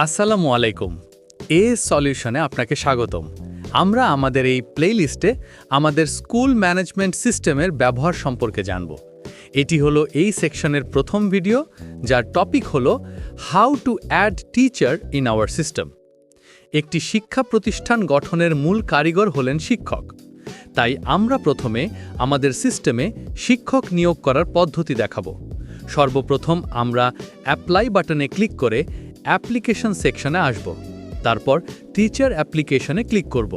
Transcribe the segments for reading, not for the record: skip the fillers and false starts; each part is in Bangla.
আসসালামু আলাইকুম। সলিউশনে আপনাকে স্বাগতম। আমরা আমাদের এই প্লেলিস্টে আমাদের স্কুল ম্যানেজমেন্ট সিস্টেমের ব্যবহার সম্পর্কে জানব। এটি হলো এই সেকশনের প্রথম ভিডিও, যার টপিক হলো how to add teacher in our system. একটি শিক্ষা প্রতিষ্ঠান গঠনের মূল কারিগর হলেন শিক্ষক। তাই আমরা প্রথমে আমাদের সিস্টেমে শিক্ষক নিয়োগ করার পদ্ধতি দেখাবো। সর্বপ্রথম আমরা অ্যাপ্লাই বাটনে ক্লিক করে অ্যাপ্লিকেশন সেকশনে আসব। তারপর টিচার অ্যাপ্লিকেশনে ক্লিক করব।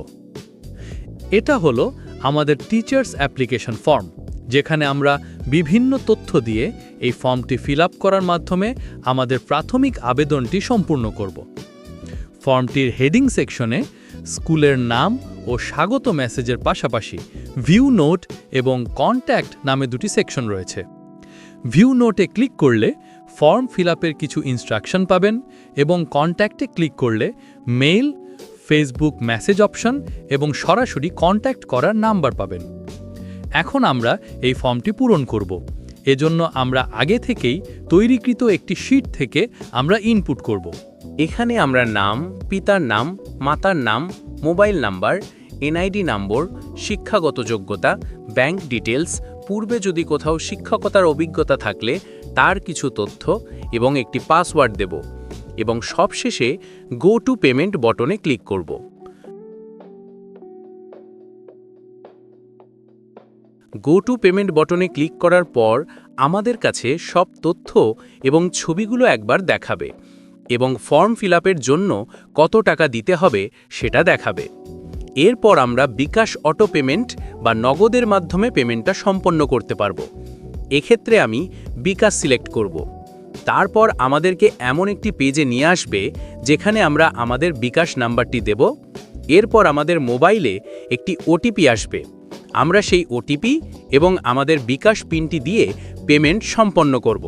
এটা হলো আমাদের টিচার্স অ্যাপ্লিকেশন ফর্ম, যেখানে আমরা বিভিন্ন তথ্য দিয়ে এই ফর্মটি ফিল আপ করার মাধ্যমে আমাদের প্রাথমিক আবেদনটি সম্পূর্ণ করব। ফর্মটির হেডিং সেকশনে স্কুলের নাম ও স্বাগত মেসেজের পাশাপাশি ভিউ নোট এবং কন্ট্যাক্ট নামে দুটি সেকশন রয়েছে। ভিউ নোটে ক্লিক করলে ফর্ম ফিল আপের কিছু ইনস্ট্রাকশন পাবেন এবং কন্ট্যাক্টে ক্লিক করলে মেইল, ফেসবুক মেসেজ অপশন এবং সরাসরি কন্ট্যাক্ট করার নাম্বার পাবেন। এখন আমরা এই ফর্মটি পূরণ করব। এজন্য আমরা আগে থেকেই তৈরিকৃত একটি শীট থেকে আমরা ইনপুট করব। এখানে আমরা নাম, পিতার নাম, মাতার নাম, মোবাইল নাম্বার, এনআইডি নম্বর, শিক্ষাগত যোগ্যতা, ব্যাংক ডিটেলস, পূর্বে যদি কোথাও শিক্ষকতার অভিজ্ঞতা থাকলে তার কিছু তথ্য এবং একটি পাসওয়ার্ড দেব এবং সবশেষে গো টু পেমেন্ট বটনে ক্লিক করব। গো টু পেমেন্ট বটনে ক্লিক করার পর আমাদের কাছে সব তথ্য এবং ছবিগুলো একবার দেখাবে এবং ফর্ম ফিল আপের জন্য কত টাকা দিতে হবে সেটা দেখাবে। এরপর আমরা বিকাশ অটো পেমেন্ট বা নগদের মাধ্যমে পেমেন্টটা সম্পন্ন করতে পারবো। এক্ষেত্রে আমি বিকাশ সিলেক্ট করব। তারপর আমাদেরকে এমন একটি পেজে নিয়ে আসবে যেখানে আমরা আমাদের বিকাশ নাম্বারটি দেব। এরপর আমাদের মোবাইলে একটি ওটিপি আসবে। আমরা সেই ওটিপি এবং আমাদের বিকাশ পিনটি দিয়ে পেমেন্ট সম্পন্ন করব।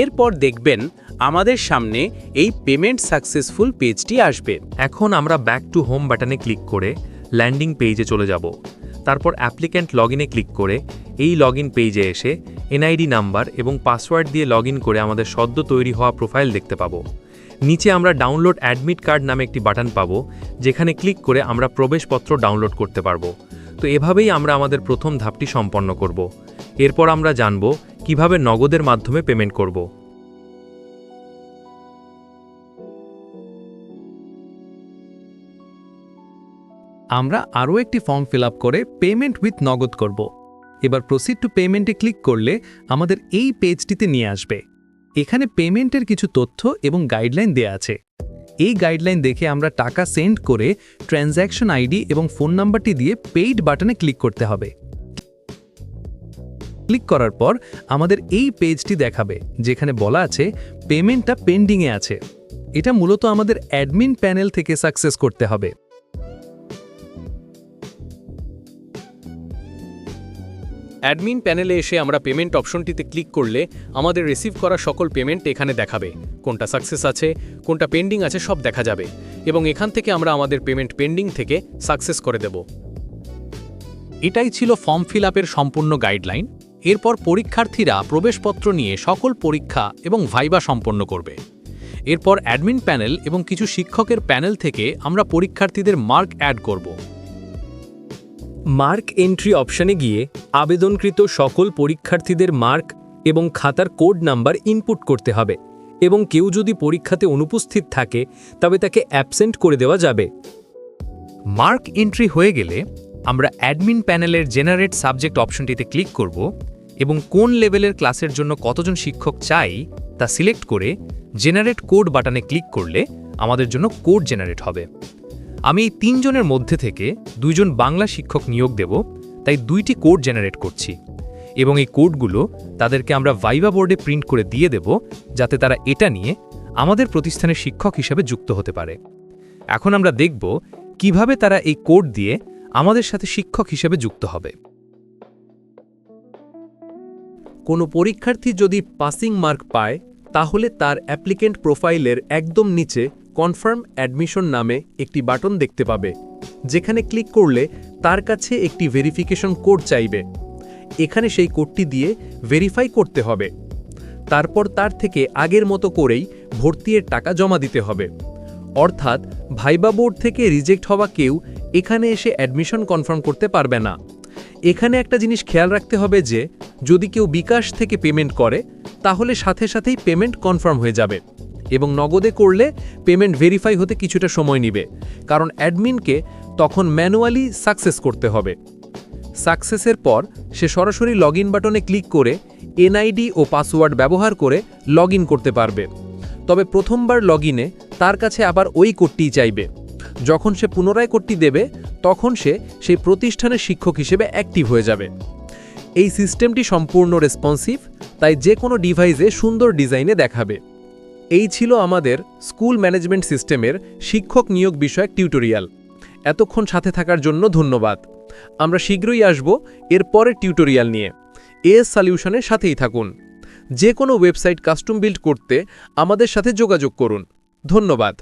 এরপর দেখবেন আমাদের সামনে এই পেমেন্ট সাকসেসফুল পেজটি আসবে। এখন আমরা ব্যাক টু হোম বাটনে ক্লিক করে ল্যান্ডিং পেজে চলে যাব। তারপর অ্যাপ্লিক্যান্ট লগইনে ক্লিক করে এই লগইন পেজে এসে এনআইডি নাম্বার এবং পাসওয়ার্ড দিয়ে লগইন করে আমাদের সদ্য তৈরি হওয়া প্রোফাইল দেখতে পাবো। নিচে আমরা ডাউনলোড অ্যাডমিট কার্ড নামে একটি বাটন পাবো, যেখানে ক্লিক করে আমরা প্রবেশপত্র ডাউনলোড করতে পারবো। তো এভাবেই আমরা আমাদের প্রথম ধাপটি সম্পন্ন করব। এরপর আমরা জানব কিভাবে নগদের মাধ্যমে পেমেন্ট করব। আমরা আরও একটি ফর্ম ফিল আপ করে পেমেন্ট উইথ নগদ করব। এবার প্রসিড টু পেমেন্টে ক্লিক করলে আমাদের এই পেজটিতে নিয়ে আসবে। এখানে পেমেন্টের কিছু তথ্য এবং গাইডলাইন দেয়া আছে। এই গাইডলাইন দেখে আমরা টাকা সেন্ড করে ট্রানজ্যাকশন আইডি এবং ফোন নাম্বারটি দিয়ে পেইড বাটনে ক্লিক করতে হবে। ক্লিক করার পর আমাদের এই পেজটি দেখাবে, যেখানে বলা আছে পেমেন্টটা পেন্ডিংয়ে আছে। এটা মূলত আমাদের অ্যাডমিন প্যানেল থেকে সাকসেস করতে হবে। অ্যাডমিন প্যানেলে এসে আমরা পেমেন্ট অপশনটিতে ক্লিক করলে আমাদের রিসিভ করা সকল পেমেন্ট এখানে দেখাবে। কোনটা সাকসেস আছে, কোনটা পেন্ডিং আছে সব দেখা যাবে এবং এখান থেকে আমরা আমাদের পেমেন্ট পেন্ডিং থেকে সাকসেস করে দেব। এটাই ছিল ফর্ম ফিল আপের সম্পূর্ণ গাইডলাইন। এরপর পরীক্ষার্থীরা প্রবেশপত্র নিয়ে সকল পরীক্ষা এবং ভাইবা সম্পন্ন করবে। এরপর অ্যাডমিন প্যানেল এবং কিছু শিক্ষকের প্যানেল থেকে আমরা পরীক্ষার্থীদের মার্ক অ্যাড করব। মার্ক এন্ট্রি অপশনে গিয়ে আবেদনকৃত সকল পরীক্ষার্থীদের মার্ক এবং খাতার কোড নাম্বার ইনপুট করতে হবে এবং কেউ যদি পরীক্ষাতে অনুপস্থিত থাকে তবে তাকে অ্যাবসেন্ট করে দেওয়া যাবে। মার্ক এন্ট্রি হয়ে গেলে আমরা অ্যাডমিন প্যানেলের জেনারেট সাবজেক্ট অপশনটিতে ক্লিক করব এবং কোন লেভেলের ক্লাসের জন্য কতজন শিক্ষক চাই তা সিলেক্ট করে জেনারেট কোড বাটনে ক্লিক করলে আমাদের জন্য কোড জেনারেট হবে। আমি এই 3 জনের মধ্যে থেকে 2 জন বাংলা শিক্ষক নিয়োগ দেব, তাই 2টি কোড জেনারেট করছি এবং এই কোডগুলো তাদেরকে আমরা ভাইবা বোর্ডে প্রিন্ট করে দিয়ে দেব, যাতে তারা এটা নিয়ে আমাদের প্রতিষ্ঠানের শিক্ষক হিসেবে যুক্ত হতে পারে। এখন আমরা দেখব কিভাবে তারা এই কোড দিয়ে আমাদের সাথে শিক্ষক হিসেবে যুক্ত হবে। কোনো পরীক্ষার্থী যদি পাসিং মার্ক পায়, তাহলে তার অ্যাপ্লিকেন্ট প্রোফাইলের একদম নিচে কনফার্ম অ্যাডমিশন নামে একটি বাটন দেখতে পাবে, যেখানে ক্লিক করলে তার কাছে একটি ভেরিফিকেশন কোড চাইবে। এখানে সেই কোডটি দিয়ে ভেরিফাই করতে হবে। তারপর তার থেকে আগের মতো করেই ভর্তির টাকা জমা দিতে হবে। অর্থাৎ ভাইবা বোর্ড থেকে রিজেক্ট হওয়া কেউ এখানে এসে অ্যাডমিশন কনফার্ম করতে পারবে না। এখানে একটা জিনিস খেয়াল রাখতে হবে যে যদি কেউ বিকাশ থেকে পেমেন্ট করে তাহলে সাথে সাথেই পেমেন্ট কনফার্ম হয়ে যাবে, এবং নগদে করলে পেমেন্ট ভেরিফাই হতে কিছুটা সময় নেবে, কারণ অ্যাডমিনকে তখন ম্যানুয়ালি সাকসেস করতে হবে। সাকসেসের পর সে সরাসরি লগইন বাটনে ক্লিক করে এনআইডি ও পাসওয়ার্ড ব্যবহার করে লগইন করতে পারবে। তবে প্রথমবার লগইনে তার কাছে আবার ওই কোডটিই চাইবে। যখন সে পুনরায় কোডটি দেবে তখন সে সেই প্রতিষ্ঠানের শিক্ষক হিসেবে অ্যাক্টিভ হয়ে যাবে। এই সিস্টেমটি সম্পূর্ণ রেসপন্সিভ, তাই যে কোনো ডিভাইসে সুন্দর ডিজাইনে দেখাবে। এই ছিল আমাদের স্কুল ম্যানেজমেন্ট সিস্টেমের শিক্ষক নিয়োগ বিষয়ক টিউটোরিয়াল। এতক্ষণ সাথে থাকার জন্য ধন্যবাদ। আমরা শীঘ্রই আসব এর পরের টিউটোরিয়াল নিয়ে। এএস সলিউশনের সাথেই থাকুন। যে কোনো ওয়েবসাইট কাস্টম বিল্ড করতে আমাদের সাথে যোগাযোগ করুন। ধন্যবাদ।